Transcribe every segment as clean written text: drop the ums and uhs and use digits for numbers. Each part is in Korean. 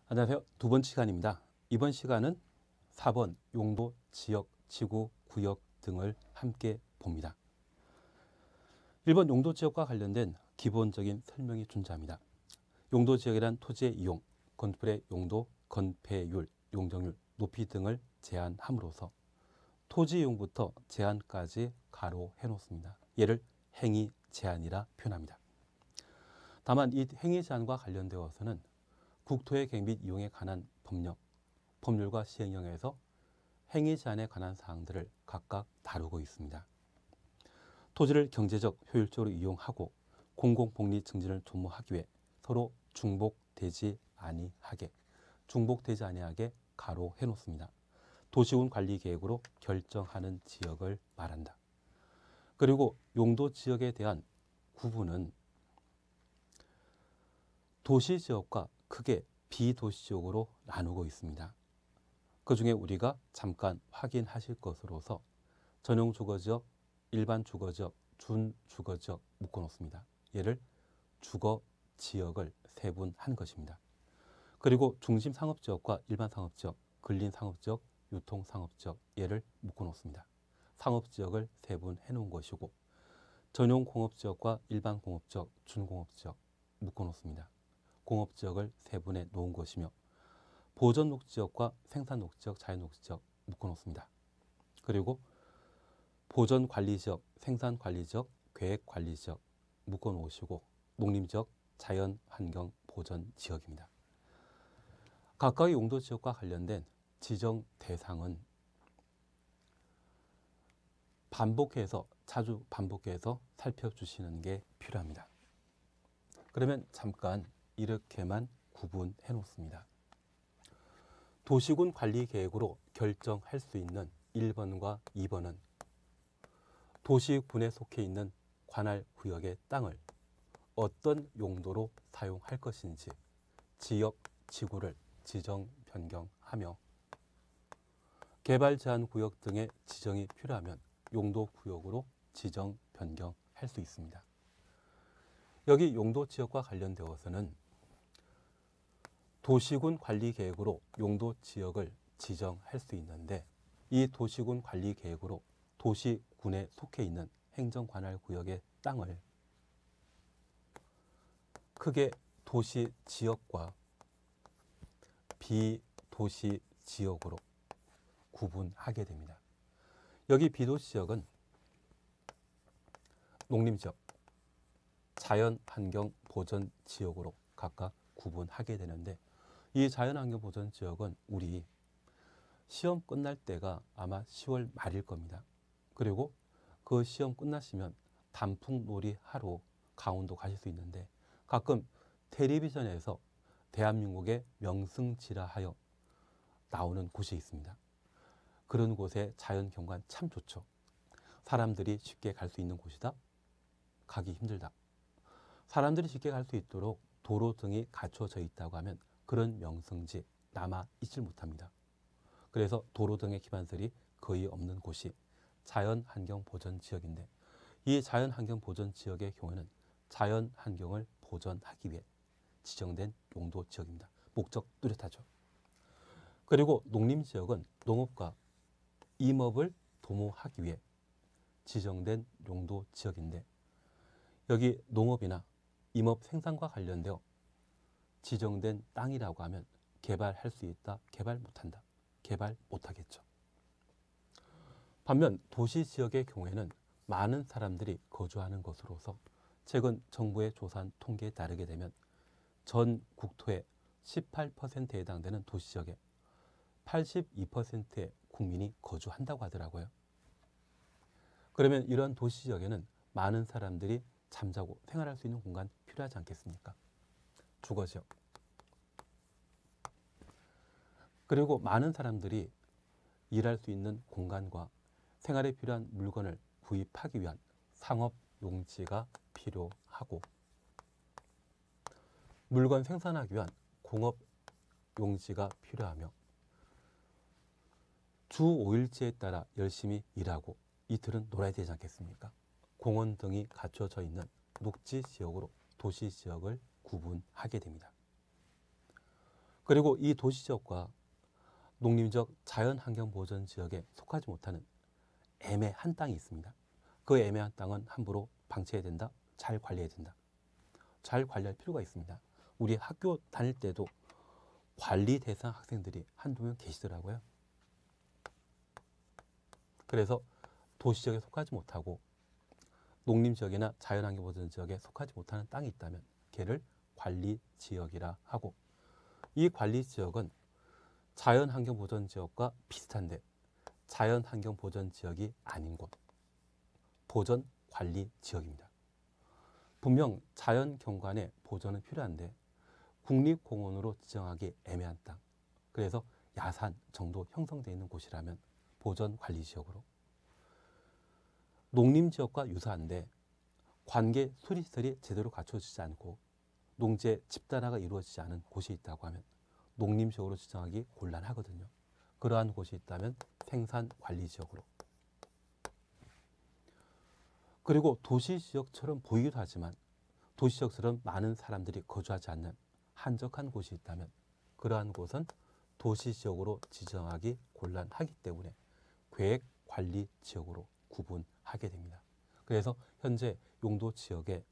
안녕하세요. 두 번째 시간입니다. 이번 시간은 4번 용도, 지역, 지구, 구역 등을 함께 봅니다. 1번 용도, 지역과 관련된 기본적인 설명이 존재합니다. 용도, 지역이란 토지의 이용, 건물의 용도, 건폐율, 용적률, 높이 등을 제한함으로써 토지 이용부터 제한까지 가로해 놓습니다. 얘를 행위 제한이라 표현합니다. 다만 이 행위 제한과 관련되어서는 국토의 계획 및 이용에 관한 법률과 시행령에서 행위 제한에 관한 사항들을 각각 다루고 있습니다. 토지를 경제적 효율적으로 이용하고 공공복리 증진을 도모하기 위해 서로 중복되지 아니하게 가로해 놓습니다. 도시군 관리 계획으로 결정하는 지역을 말한다. 그리고 용도 지역에 대한 구분은 도시 지역과 크게 비도시지역으로 나누고 있습니다. 그 중에 우리가 잠깐 확인하실 것으로서 전용 주거지역, 일반 주거지역, 준주거지역 묶어놓습니다. 얘를 주거지역을 세분한 것입니다. 그리고 중심상업지역과 일반상업지역, 근린상업지역, 유통상업지역 얘를 묶어놓습니다. 상업지역을 세분해 놓은 것이고 전용공업지역과 일반공업지역, 준공업지역 묶어놓습니다. 공업지역을 세분해 놓은 것이며 보전녹지역과 생산녹지역, 자연녹지역 묶어놓습니다. 그리고 보전관리지역, 생산관리지역, 계획관리지역 묶어놓으시고 농림지역, 자연환경보전지역입니다. 각각의 용도지역과 관련된 지정 대상은 자주 반복해서 살펴주시는 게 필요합니다. 그러면 잠깐 이렇게만 구분해 놓습니다. 도시군 관리 계획으로 결정할 수 있는 1번과 2번은 도시군에 속해 있는 관할 구역의 땅을 어떤 용도로 사용할 것인지 지역, 지구를 지정, 변경하며 개발 제한 구역 등의 지정이 필요하면 용도 구역으로 지정, 변경할 수 있습니다. 여기 용도 지역과 관련되어서는 도시군 관리 계획으로 용도 지역을 지정할 수 있는데 이 도시군 관리 계획으로 도시군에 속해 있는 행정 관할 구역의 땅을 크게 도시 지역과 비도시 지역으로 구분하게 됩니다. 여기 비도시 지역은 농림지역, 자연환경보전지역으로 각각 구분하게 되는데 이 자연환경보전지역은 우리 시험 끝날 때가 아마 10월 말일 겁니다. 그리고 그 시험 끝나시면 단풍놀이 하러 강원도 가실 수 있는데 가끔 텔레비전에서 대한민국의 명승지라 하여 나오는 곳이 있습니다. 그런 곳에 자연경관 참 좋죠. 사람들이 쉽게 갈 수 있는 곳이다. 가기 힘들다. 사람들이 쉽게 갈 수 있도록 도로 등이 갖춰져 있다고 하면 그런 명승지 남아 있질 못합니다. 그래서 도로 등의 기반설이 거의 없는 곳이 자연환경보전지역인데 이 자연환경보전지역의 경우에는 자연환경을 보전하기 위해 지정된 용도지역입니다. 목적 뚜렷하죠. 그리고 농림지역은 농업과 임업을 도모하기 위해 지정된 용도지역인데 여기 농업이나 임업 생산과 관련되어 지정된 땅이라고 하면 개발할 수 있다, 개발 못한다, 개발 못하겠죠. 반면 도시지역의 경우에는 많은 사람들이 거주하는 것으로서 최근 정부의 조사한 통계에 따르게 되면 전 국토의 18%에 해당되는 도시지역에 82%의 국민이 거주한다고 하더라고요. 그러면 이러한 도시지역에는 많은 사람들이 잠자고 생활할 수 있는 공간 필요하지 않겠습니까? 주거지역. 그리고 많은 사람들이 일할 수 있는 공간과 생활에 필요한 물건을 구입하기 위한 상업 용지가 필요하고 물건 생산하기 위한 공업 용지가 필요하며 주 5일제에 따라 열심히 일하고 이틀은 놀아야 되지 않겠습니까? 공원 등이 갖춰져 있는 녹지 지역으로 도시 지역을 구분하게 됩니다. 그리고 이 도시지역과 농림적 자연환경보전지역에 속하지 못하는 애매한 땅이 있습니다. 그 애매한 땅은 함부로 방치해야 된다. 잘 관리해야 된다. 잘 관리할 필요가 있습니다. 우리 학교 다닐 때도 관리 대상 학생들이 한두 명 계시더라고요. 그래서 도시지역에 속하지 못하고 농림지역이나 자연환경보전지역에 속하지 못하는 땅이 있다면 걔를 관리지역이라 하고, 이 관리지역은 자연환경보전지역과 비슷한데 자연환경보전지역이 아닌 곳, 보전관리지역입니다. 분명 자연경관의 보전은 필요한데 국립공원으로 지정하기 애매한 땅, 그래서 야산 정도 형성되어 있는 곳이라면 보전관리지역으로, 농림지역과 유사한데 관계 수리시설이 제대로 갖춰지지 않고 농지 집단화가 이루어지지 않은 곳이 있다고 하면 농림지역으로 지정하기 곤란하거든요. 그러한 곳이 있다면 생산관리지역으로. 그리고 도시지역처럼 보이기도 하지만 도시지역처럼 많은 사람들이 거주하지 않는 한적한 곳이 있다면 그러한 곳은 도시지역으로 지정하기 곤란하기 때문에 계획관리지역으로 구분하게 됩니다. 그래서 현재 용도지역의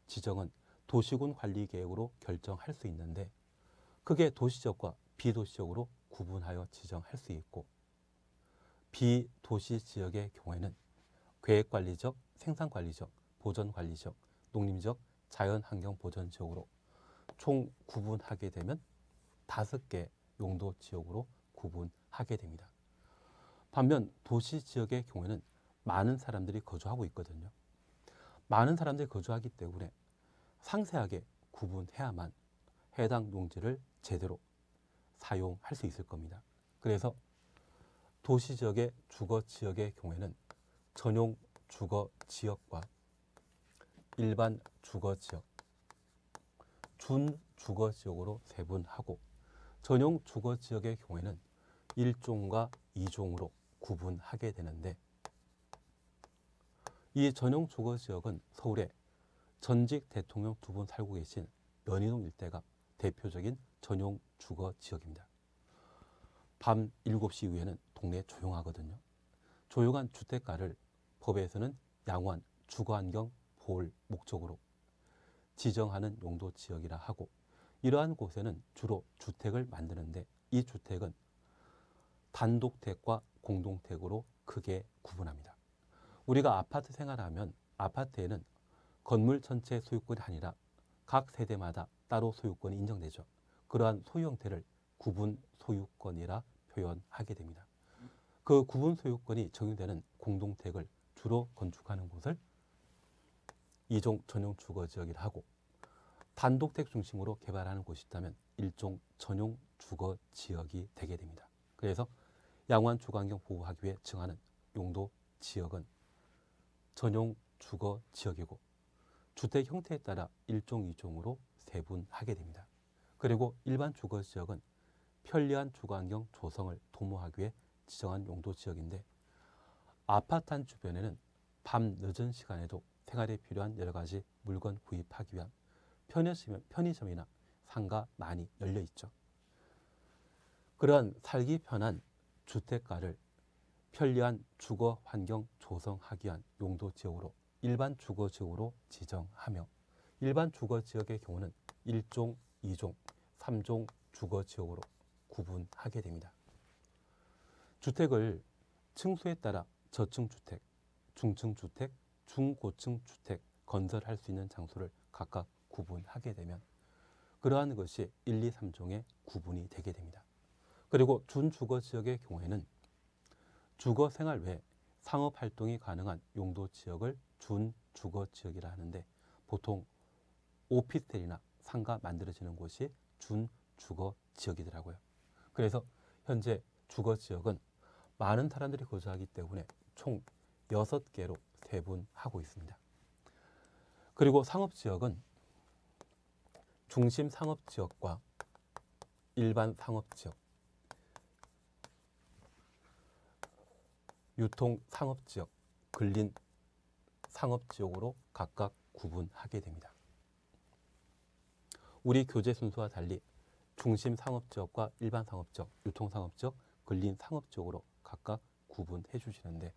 지정은 도시군 관리계획으로 결정할 수 있는데 크게 도시지역과 비도시지역으로 구분하여 지정할 수 있고, 비도시지역의 경우에는 계획관리지역, 생산관리지역, 보전관리지역, 농림지역, 자연환경보전지역으로 총 구분하게 되면 5개 용도지역으로 구분하게 됩니다. 반면 도시지역의 경우에는 많은 사람들이 거주하고 있거든요. 많은 사람들이 거주하기 때문에 상세하게 구분해야만 해당 농지를 제대로 사용할 수 있을 겁니다. 그래서 도시지역의 주거지역의 경우에는 전용 주거지역과 일반 주거지역, 준주거지역으로 세분하고, 전용 주거지역의 경우에는 1종과 2종으로 구분하게 되는데, 이 전용 주거지역은 서울에 전직 대통령 2분 살고 계신 연희동 일대가 대표적인 전용 주거지역입니다. 밤 7시 이후에는 동네 조용하거든요. 조용한 주택가를 법에서는 양호한 주거환경 보호를 목적으로 지정하는 용도지역이라 하고, 이러한 곳에는 주로 주택을 만드는데 이 주택은 단독택과 공동택으로 크게 구분합니다. 우리가 아파트 생활하면 아파트에는 건물 전체 소유권이 아니라 각 세대마다 따로 소유권이 인정되죠. 그러한 소유 형태를 구분 소유권이라 표현하게 됩니다. 그 구분 소유권이 적용되는 공동택을 주로 건축하는 곳을 2종 전용 주거지역이라 하고, 단독택 중심으로 개발하는 곳이 있다면 1종 전용 주거지역이 되게 됩니다. 그래서 양호한 주거환경 보호하기 위해 정하는 용도지역은 전용 주거지역이고 주택 형태에 따라 1종, 2종으로 세분하게 됩니다. 그리고 일반 주거지역은 편리한 주거환경 조성을 도모하기 위해 지정한 용도지역인데, 아파트 한 주변에는 밤 늦은 시간에도 생활에 필요한 여러 가지 물건 구입하기 위한 편의점이나 상가 많이 열려 있죠. 그러한 살기 편한 주택가를 편리한 주거 환경 조성하기 위한 용도지역으로 일반 주거지역으로 지정하며, 일반 주거지역의 경우는 1종, 2종, 3종 주거지역으로 구분하게 됩니다. 주택을 층수에 따라 저층주택, 중층주택, 중고층주택 건설할 수 있는 장소를 각각 구분하게 되면 그러한 것이 1, 2, 3종의 구분이 되게 됩니다. 그리고 준주거지역의 경우에는 주거생활 외 상업활동이 가능한 용도지역을 준주거지역이라 하는데, 보통 오피스텔이나 상가 만들어지는 곳이 준주거지역이더라고요. 그래서 현재 주거지역은 많은 사람들이 거주하기 때문에 총 6개로 세분하고 있습니다. 그리고 상업지역은 중심 상업지역과 일반 상업지역, 유통 상업지역, 근린 상업지역으로 각각 구분하게 됩니다. 우리 교재 순서와 달리 중심 상업지역과 일반 상업지역, 유통 상업지역, 근린 상업지역으로 각각 구분해 주시는데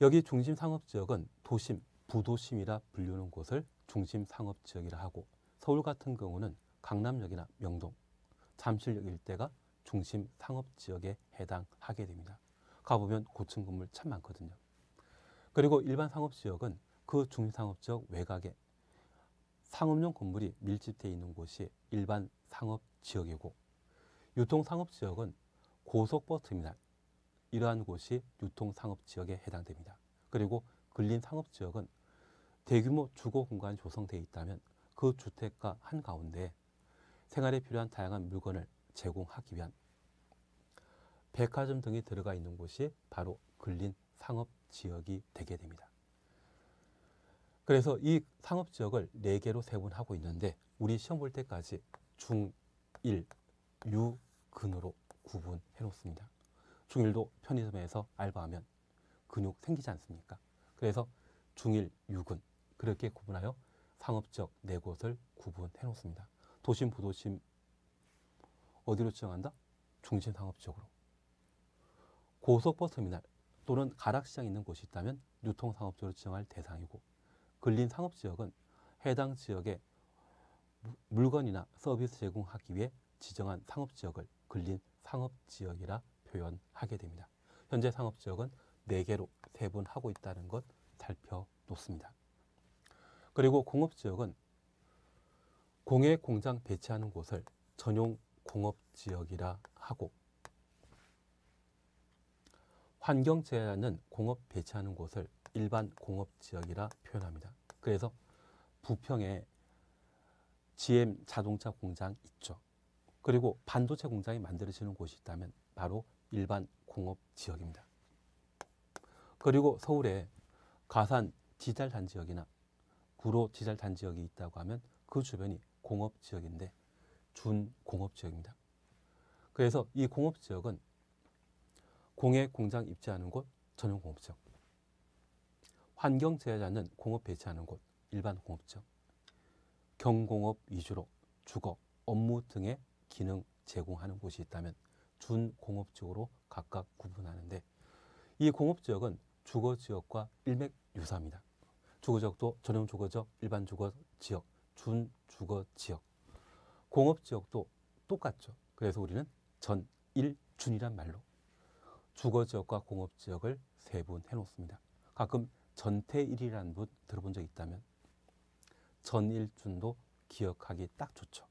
여기 중심 상업지역은 도심, 부도심이라 불리는 곳을 중심 상업지역이라 하고 서울 같은 경우는 강남역이나 명동, 잠실역 일대가 중심 상업지역에 해당하게 됩니다. 가보면 고층 건물 참 많거든요. 그리고 일반 상업지역은 그 중심 상업지역 외곽에 상업용 건물이 밀집되어 있는 곳이 일반 상업지역이고 유통상업지역은 고속버스터미널, 이러한 곳이 유통상업지역에 해당됩니다. 그리고 근린상업지역은 대규모 주거공간이 조성되어 있다면 그 주택가 한가운데 생활에 필요한 다양한 물건을 제공하기 위한 백화점 등이 들어가 있는 곳이 바로 근린상업지역이 되게 됩니다. 그래서 이 상업지역을 4개로 세분하고 있는데 우리 시험 볼 때까지 중, 일, 유, 근으로 구분해 놓습니다. 중1도 편의점에서 알바하면 근육 생기지 않습니까? 그래서 중1, 유근 그렇게 구분하여 상업지역 4곳을 구분해 놓습니다. 도심, 부도심 어디로 지정한다? 중심 상업지역으로. 고속버스터미널 또는 가락시장이 있는 곳이 있다면 유통상업지역으로 지정할 대상이고 근린상업지역은 해당 지역에 물건이나 서비스 제공하기 위해 지정한 상업지역을 근린상업지역이라 표현하게 됩니다. 현재 상업지역은 4개로 세분하고 있다는 것 살펴놓습니다. 그리고 공업지역은 공예 공장 배치하는 곳을 전용 공업지역이라 하고 환경 제한은 공업 배치하는 곳을 일반 공업지역이라 표현합니다. 그래서 부평에 GM 자동차 공장 있죠. 그리고 반도체 공장이 만들어지는 곳이 있다면 바로 일반 공업지역입니다. 그리고 서울에 가산 디지털 단지역이나 구로 디지털 단지역이 있다고 하면 그 주변이 공업지역인데 준공업지역입니다. 그래서 이 공업지역은 공예 공장 입지하는 곳 전용 공업지역, 환경 제하지 않는 공업 배치하는 곳 일반 공업지역, 경공업 위주로 주거, 업무 등의 기능 제공하는 곳이 있다면 준공업지역으로 각각 구분하는데 이 공업지역은 주거지역과 일맥유사합니다. 주거지역도 전용 주거지역, 일반 주거지역, 준주거지역, 공업지역도 똑같죠. 그래서 우리는 전일준이란 말로 주거지역과 공업지역을 세분해 놓습니다. 가끔 전태일이라는 분 들어본 적 있다면 전일준도 기억하기 딱 좋죠.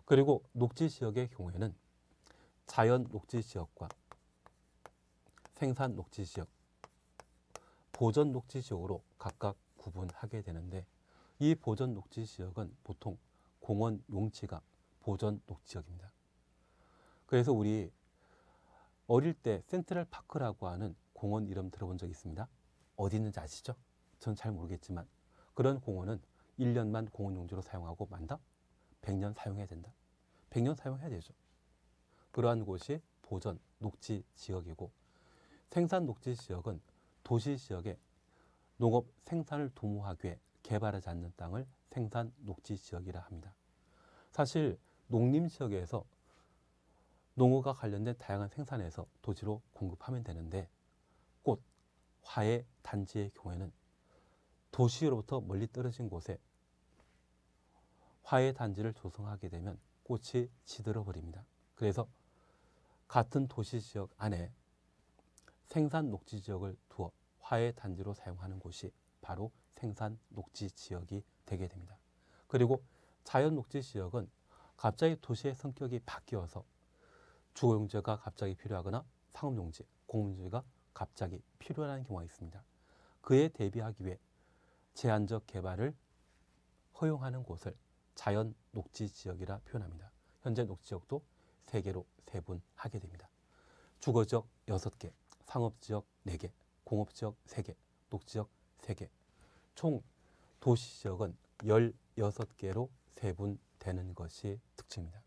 그리고 녹지지역의 경우에는 자연 녹지지역과 생산 녹지지역, 보전 녹지지역으로 각각 구분하게 되는데 이 보전 녹지지역은 보통 공원 용지가 보전 녹지역입니다. 그래서 우리 어릴 때 센트럴파크라고 하는 공원 이름 들어본 적 있습니다. 어디 있는지 아시죠? 전 잘 모르겠지만 그런 공원은 1년만 공원 용지로 사용하고 만다? 100년 사용해야 된다. 100년 사용해야 되죠. 그러한 곳이 보전 녹지 지역이고 생산 녹지 지역은 도시 지역에 농업 생산을 도모하기 위해 개발하지 않는 땅을 생산 녹지 지역이라 합니다. 사실 농림 지역에서 농어가 관련된 다양한 생산에서 도시로 공급하면 되는데 꽃, 화훼 단지의 경우에는 도시로부터 멀리 떨어진 곳에 화훼 단지를 조성하게 되면 꽃이 시들어 버립니다. 그래서 같은 도시 지역 안에 생산 녹지 지역을 두어 화훼 단지로 사용하는 곳이 바로 생산 녹지 지역이 되게 됩니다. 그리고 자연 녹지 지역은 갑자기 도시의 성격이 바뀌어서 주거용지가 갑자기 필요하거나 상업용지, 공공용지가 갑자기 필요한 경우가 있습니다. 그에 대비하기 위해 제한적 개발을 허용하는 곳을 자연 녹지 지역이라 표현합니다. 현재 녹지 지역도 3개로 세분하게 됩니다. 주거지역 6개, 상업지역 4개, 공업지역 3개, 녹지지역 3개, 총 도시지역은 16개로 세분되는 것이 특징입니다.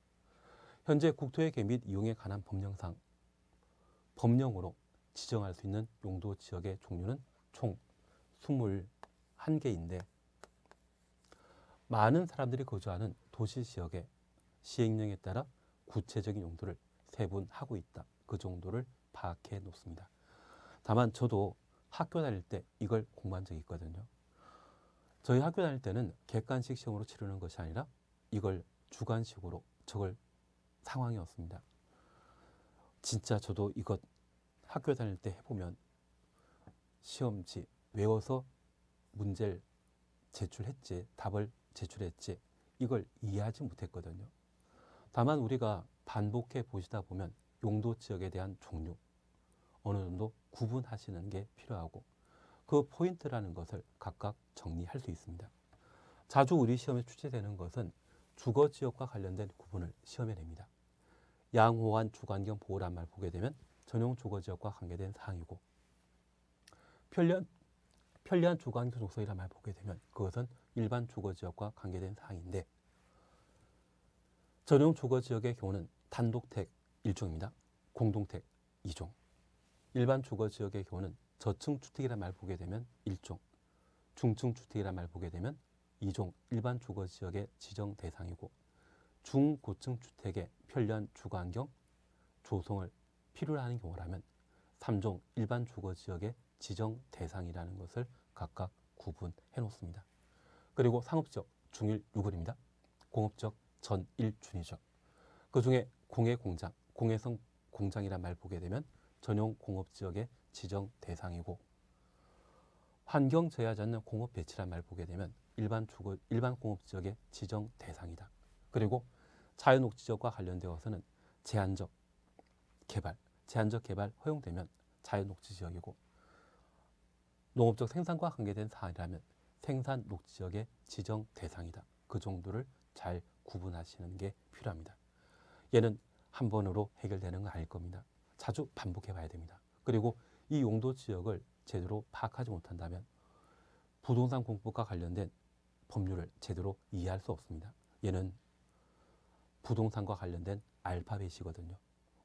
현재 국토회계 및 이용에 관한 법령상 법령으로 지정할 수 있는 용도 지역의 종류는 총 21개인데 많은 사람들이 거주하는 도시 지역의 시행령에 따라 구체적인 용도를 세분하고 있다. 그 정도를 파악해 놓습니다. 다만 저도 학교 다닐 때 이걸 공부한 적이 있거든요. 저희 학교 다닐 때는 객관식 시험으로 치르는 것이 아니라 이걸 주관식으로 적을 상황이었습니다. 진짜 저도 이것 학교 다닐 때 해보면 시험지 외워서 문제를 제출했지, 답을 제출했지, 이걸 이해하지 못했거든요. 다만 우리가 반복해 보시다 보면 용도 지역에 대한 종류 어느 정도 구분하시는 게 필요하고 그 포인트라는 것을 각각 정리할 수 있습니다. 자주 우리 시험에 출제되는 것은 주거 지역과 관련된 구분을 시험에 냅니다. 양호한 주거환경 보호란 말 보게 되면 전용 주거 지역과 관계된 사항이고, 편리한 주거환경 조성이란 말 보게 되면 그것은 일반 주거 지역과 관계된 사항인데, 전용 주거 지역의 경우는 단독택 1종입니다. 공동택 2종. 일반 주거 지역의 경우는 저층 주택이란 말 보게 되면 1종, 중층 주택이란 말 보게 되면 2종 일반 주거 지역의 지정 대상이고, 중고층 주택의 편리한 주거환경 조성을 필요로 하는 경우라면 3종 일반 주거 지역의 지정 대상이라는 것을 각각 구분해 놓습니다. 그리고 상업지역 중일 유골입니다. 공업지역 전일 준이죠. 그 중에 공해 공장, 공해성 공장이란 말 보게 되면 전용 공업지역의 지정 대상이고, 환경 제하지 않는 공업 배치란 말 보게 되면 일반 공업지역의 지정 대상이다. 그리고 자연녹지지역과 관련되어서는 제한적 개발 허용되면 자연녹지지역이고, 농업적 생산과 관계된 사항이라면 생산 녹지지역의 지정 대상이다. 그 정도를 잘 구분하시는 게 필요합니다. 얘는 한 번으로 해결되는 건 아닐 겁니다. 자주 반복해 봐야 됩니다. 그리고 이 용도 지역을 제대로 파악하지 못한다면 부동산 공부과 관련된 법률을 제대로 이해할 수 없습니다. 얘는 부동산과 관련된 알파벳이거든요.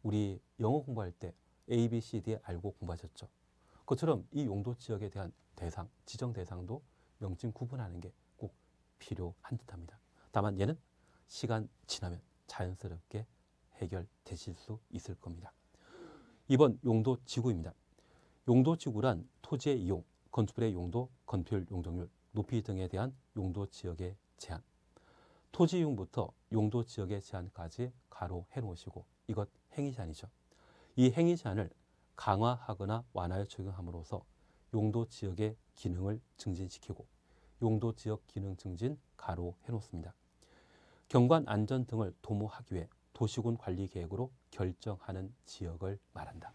우리 영어 공부할 때 A, B, C, D 알고 공부하셨죠. 그처럼 이 용도 지역에 대한 대상, 지정 대상도 명칭 구분하는 게 꼭 필요한 듯합니다. 다만 얘는 시간 지나면 자연스럽게 해결되실 수 있을 겁니다. 이번 용도 지구입니다. 용도 지구란 토지의 이용, 건축물의 용도, 건폐율, 용적률, 높이 등에 대한 용도 지역의 제한, 토지 이용부터 용도 지역의 제한까지 가로해 놓으시고, 이것 행위 제한이죠. 이 행위 제한을 강화하거나 완화에 적용함으로써 용도 지역의 기능을 증진시키고, 용도 지역 기능 증진 가로해 놓습니다. 경관 안전 등을 도모하기 위해 도시군 관리 계획으로 결정하는 지역을 말한다.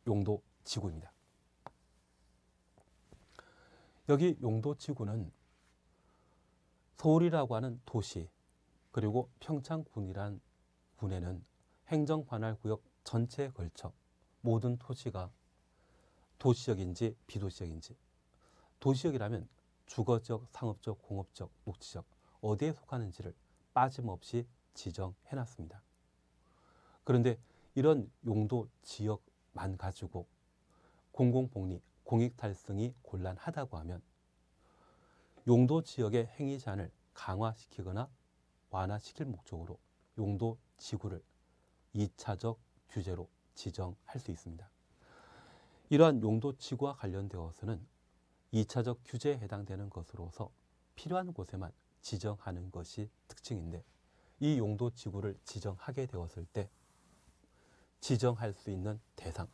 용도 지구입니다. 여기 용도 지구는 서울이라고 하는 도시, 그리고 평창군이란 군에는 행정관할구역 전체에 걸쳐 모든 토지가 도시적인지 비도시적인지, 도시적이라면 주거적, 상업적, 공업적, 녹지적 어디에 속하는지를 빠짐없이 지정해놨습니다. 그런데 이런 용도 지역만 가지고 공공복리, 공익달성이 곤란하다고 하면 용도 지역의 행위 제한을 강화시키거나 완화시킬 목적으로 용도 지구를 2차적 규제로 지정할 수 있습니다. 이러한 용도 지구와 관련되어서는 2차적 규제에 해당되는 것으로서 필요한 곳에만 지정하는 것이 특징인데, 이 용도 지구를 지정하게 되었을 때 지정할 수 있는 대상,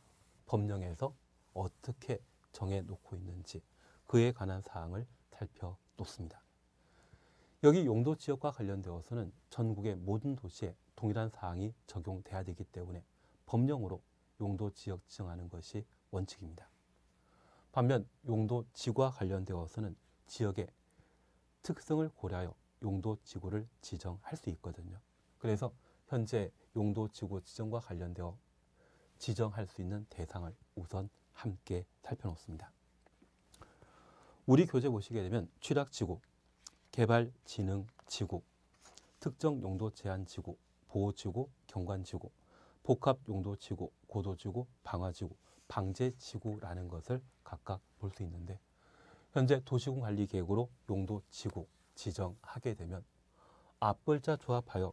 법령에서 어떻게 정해놓고 있는지 그에 관한 사항을 살펴놓습니다. 여기 용도 지역과 관련되어서는 전국의 모든 도시에 동일한 사항이 적용돼야 되기 때문에 법령으로 용도 지역 지정하는 것이 원칙입니다. 반면 용도 지구와 관련되어서는 지역의 특성을 고려하여 용도 지구를 지정할 수 있거든요. 그래서 현재 용도 지구 지정과 관련되어 지정할 수 있는 대상을 우선 함께 살펴놓습니다. 우리 교재 보시게 되면 취락지구, 개발진흥지구, 특정용도제한지구, 보호지구, 경관지구, 복합용도지구, 고도지구, 방화지구, 방제지구라는 것을 각각 볼 수 있는데, 현재 도시군관리계획으로 용도지구 지정하게 되면 앞글자 조합하여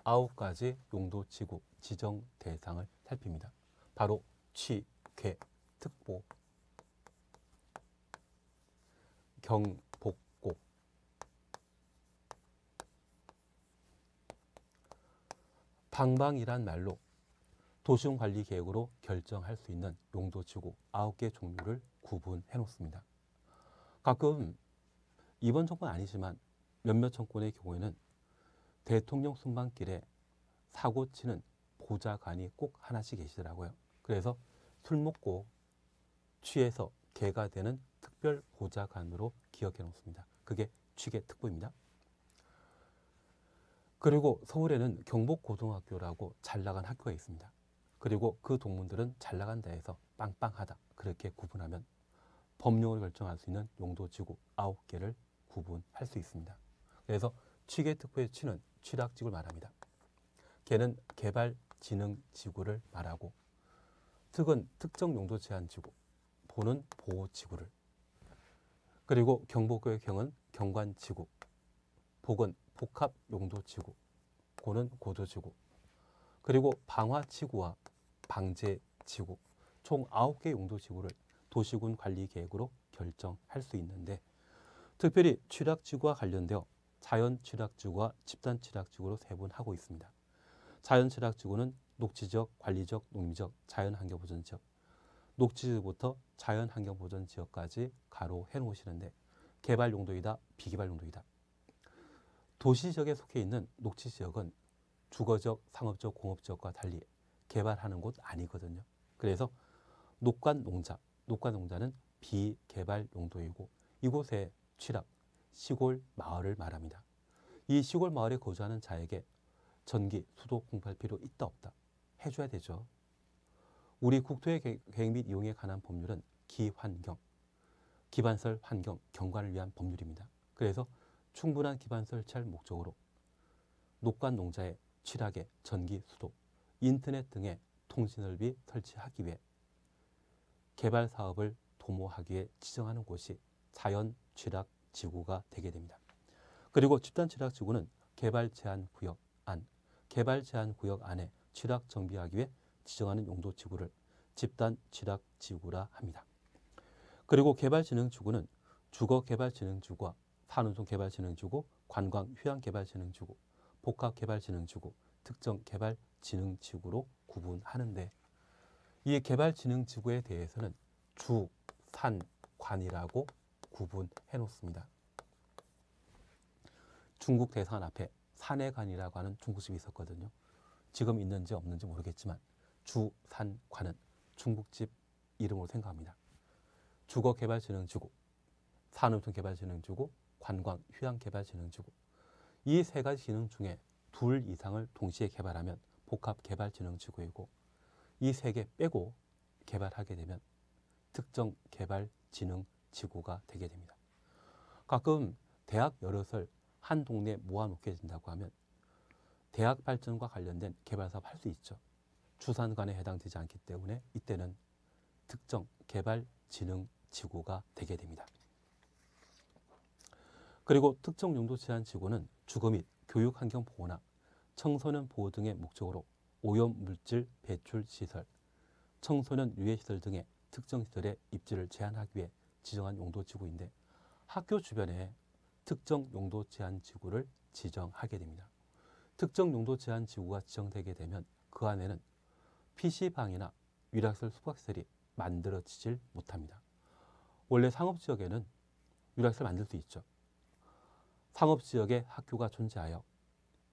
9가지 용도지구 지정 대상을 살핍니다. 바로 취, 궤, 특보, 경, 복, 고. 방방이란 말로 도시군관리계획으로 결정할 수 있는 용도지구 9개 종류를 구분해 놓습니다. 가끔 이번 정권은 아니지만 몇몇 정권의 경우에는 대통령 순방길에 사고치는 보좌관이 꼭 하나씩 계시더라고요. 그래서 술 먹고 취해서 개가 되는 특별 보좌관으로 기억해 놓습니다. 그게 취계특보입니다. 그리고 서울에는 경복고등학교라고 잘 나간 학교가 있습니다. 그리고 그 동문들은 잘 나간다 해서 빵빵하다 그렇게 구분하면 법령으로 결정할 수 있는 용도지구 9개를 구분할 수 있습니다. 그래서 취계특보의 취는 취락지구를 말합니다. 개는 개발진흥지구를 말하고, 특은 특정용도제한지구, 보는 보호지구를, 그리고 경복의 경은 경관지구, 복은 복합용도지구, 고는 고도지구, 그리고 방화지구와 방제지구, 총 9개 용도지구를 도시군 관리계획으로 결정할 수 있는데, 특별히 취락지구와 관련되어 자연취락지구와 집단취락지구로 세분하고 있습니다. 자연취락지구는 녹지지역, 관리지역, 농림지역, 자연환경보전지역, 녹지지구부터 자연환경보전지역까지 가로해 놓으시는데 개발용도이다, 비개발용도이다. 도시지역에 속해 있는 녹지지역은 주거지역, 상업지역, 공업지역과 달리 개발하는 곳 아니거든요. 그래서 녹관농자는 비개발용도이고 이곳에 취락, 시골 마을을 말합니다. 이 시골 마을에 거주하는 자에게 전기, 수도 공급할 필요 있다 없다 해줘야 되죠. 우리 국토의 계획 및 이용에 관한 법률은 기환경, 기반설 환경, 경관을 위한 법률입니다. 그래서 충분한 기반 설치할 목적으로 녹관 농자의 취락에 전기, 수도, 인터넷 등의 통신설비 설치하기 위해 개발 사업을 도모하기 위해 지정하는 곳이 자연 취락 지구가 되게 됩니다. 그리고 집단 취락 지구는 개발 제한 구역 안에 취락 정비하기 위해 지정하는 용도 지구를 집단 취락 지구라 합니다. 그리고 개발진흥지구는 주거개발진흥지구와 산업개발진흥지구, 관광휴양개발진흥지구, 복합개발진흥지구, 특정개발진흥지구로 구분하는데, 이 개발진흥지구에 대해서는 주, 산, 관이라고 구분해 놓습니다. 중국 대사관 앞에 산해관이라고 하는 중국집이 있었거든요. 지금 있는지 없는지 모르겠지만 주, 산, 관은 중국집 이름으로 생각합니다. 주거개발진흥지구, 산업개발진흥지구, 관광휴양개발진흥지구, 이 세 가지 진흥 중에 둘 이상을 동시에 개발하면 복합개발진흥지구이고, 이 세 개 빼고 개발하게 되면 특정개발진흥지구가 되게 됩니다. 가끔 대학 여럿을 한 동네에 모아놓게 된다고 하면 대학 발전과 관련된 개발 사업 할 수 있죠. 주산관에 해당되지 않기 때문에 이때는 특정개발진흥지구가 되게 됩니다. 그리고 특정용도제한지구는 주거 및 교육환경보호나 청소년 보호 등의 목적으로 오염물질 배출시설, 청소년 유해시설 등의 특정시설의 입지를 제한하기 위해 지정한 용도지구인데, 학교 주변에 특정용도제한지구를 지정하게 됩니다. 특정용도제한지구가 지정되게 되면 그 안에는 PC방이나 유락시설, 숙박시설이 만들어지질 못합니다. 원래 상업지역에는 유락시설 만들 수 있죠. 상업지역에 학교가 존재하여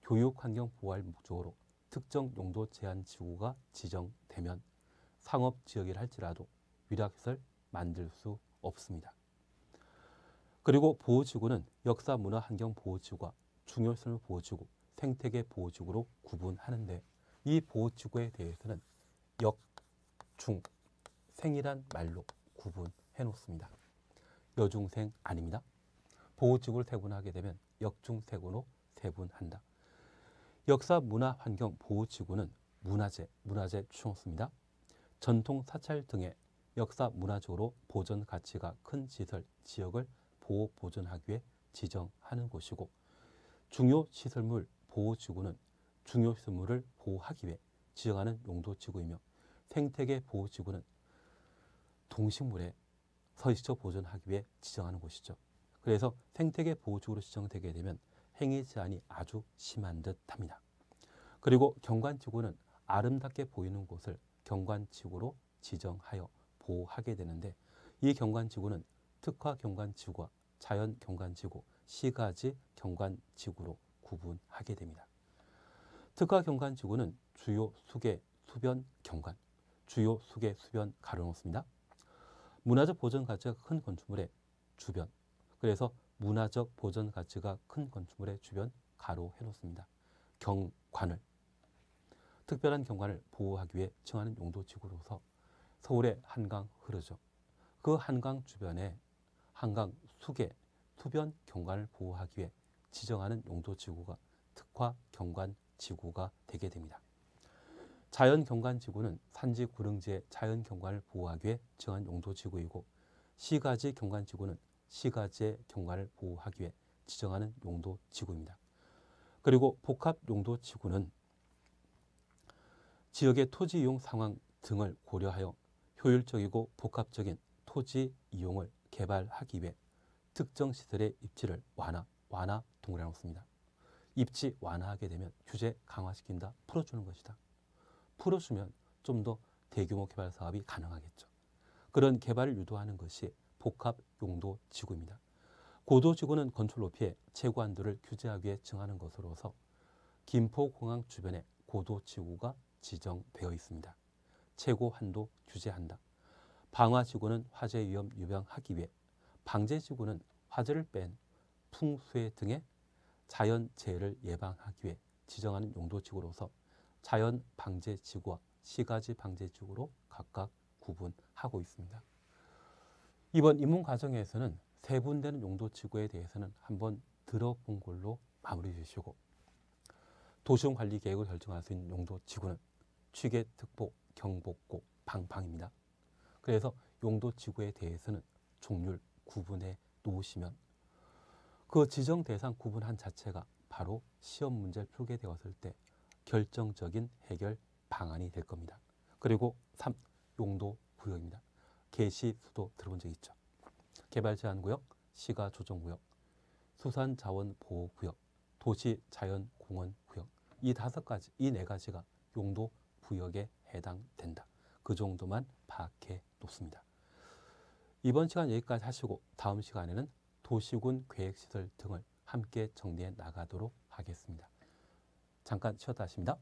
교육환경 보호할 목적으로 특정용도제한지구가 지정되면 상업지역이라 할지라도 유락시설 만들 수 없습니다. 그리고 보호지구는 역사, 문화, 환경 보호지구와 중요시설 보호지구, 생태계 보호지구로 구분하는데, 이 보호지구에 대해서는 역, 중, 생이란 말로 구분해 놓습니다. 여중생 아닙니다. 보호지구를 세분하게 되면 역중세군으로 세분한다. 역사, 문화, 환경 보호지구는 문화재 추천습니다. 전통 사찰 등의 역사, 문화적으로 보존 가치가 큰 시설, 지역을 보호 보존하기 위해 지정하는 곳이고, 중요시설물 보호지구는 중요시설물을 보호하기 위해 지정하는 용도지구이며, 생태계 보호지구는 동식물의 서식처 보존하기 위해 지정하는 곳이죠. 그래서 생태계 보호지구로 지정되게 되면 행위 제한이 아주 심한 듯 합니다. 그리고 경관지구는 아름답게 보이는 곳을 경관지구로 지정하여 보호하게 되는데, 이 경관지구는 특화 경관지구와 자연 경관지구, 시가지 경관지구로 구분하게 됩니다. 특화 경관지구는 주요 수계 수변 경관, 주요 수계 수변 가려놓습니다. 문화적 보존 가치가 큰 건축물의 주변, 그래서 문화적 보존 가치가 큰 건축물의 주변 가로 해놓습니다. 경관을, 특별한 경관을 보호하기 위해 정하는 용도지구로서 서울의 한강 흐르죠. 그 한강 주변에 한강 수계, 수변 경관을 보호하기 위해 지정하는 용도지구가 특화 경관지구가 되게 됩니다. 자연 경관지구는 산지 구릉지의 자연 경관을 보호하기 위해 정한 용도지구이고, 시가지 경관지구는 시가지의 경관을 보호하기 위해 지정하는 용도지구입니다. 그리고 복합 용도지구는 지역의 토지 이용 상황 등을 고려하여 효율적이고 복합적인 토지 이용을 개발하기 위해 특정 시설의 입지를 완화 동그라미 놓습니다. 입지 완화하게 되면 규제 강화시킨다, 풀어주는 것이다. 풀어주면 좀 더 대규모 개발 사업이 가능하겠죠. 그런 개발을 유도하는 것이 복합 용도 지구입니다. 고도 지구는 건축 높이의 최고 한도를 규제하기 위해 정하는 것으로서 김포공항 주변에 고도 지구가 지정되어 있습니다. 최고 한도 규제한다. 방화 지구는 화재 위험 예방하기 위해, 방제 지구는 화재를 뺀 풍수해 등의 자연 재해를 예방하기 위해 지정하는 용도 지구로서 자연 방제 지구와 시가지 방제 지구로 각각 구분하고 있습니다. 이번 입문 과정에서는 세분되는 용도 지구에 대해서는 한번 들어본 걸로 마무리 주시고, 도시용 관리 계획을 결정할 수 있는 용도 지구는 취계, 특보, 경복고, 방방입니다. 그래서 용도 지구에 대해서는 종류를 구분해 놓으시면 그 지정 대상 구분한 자체가 바로 시험 문제를 풀게 되었을 때 결정적인 해결 방안이 될 겁니다. 그리고 3. 용도 구역입니다. 계시 수도 들어본 적 있죠. 개발제한구역, 시가조정구역, 수산자원보호구역, 도시자연공원구역, 이 5가지, 이 4가지가 용도 구역에 해당된다. 그 정도만 파악해 놓습니다. 이번 시간 여기까지 하시고 다음 시간에는 도시군 계획시설 등을 함께 정리해 나가도록 하겠습니다. 잠깐 쉬었다 하십니다.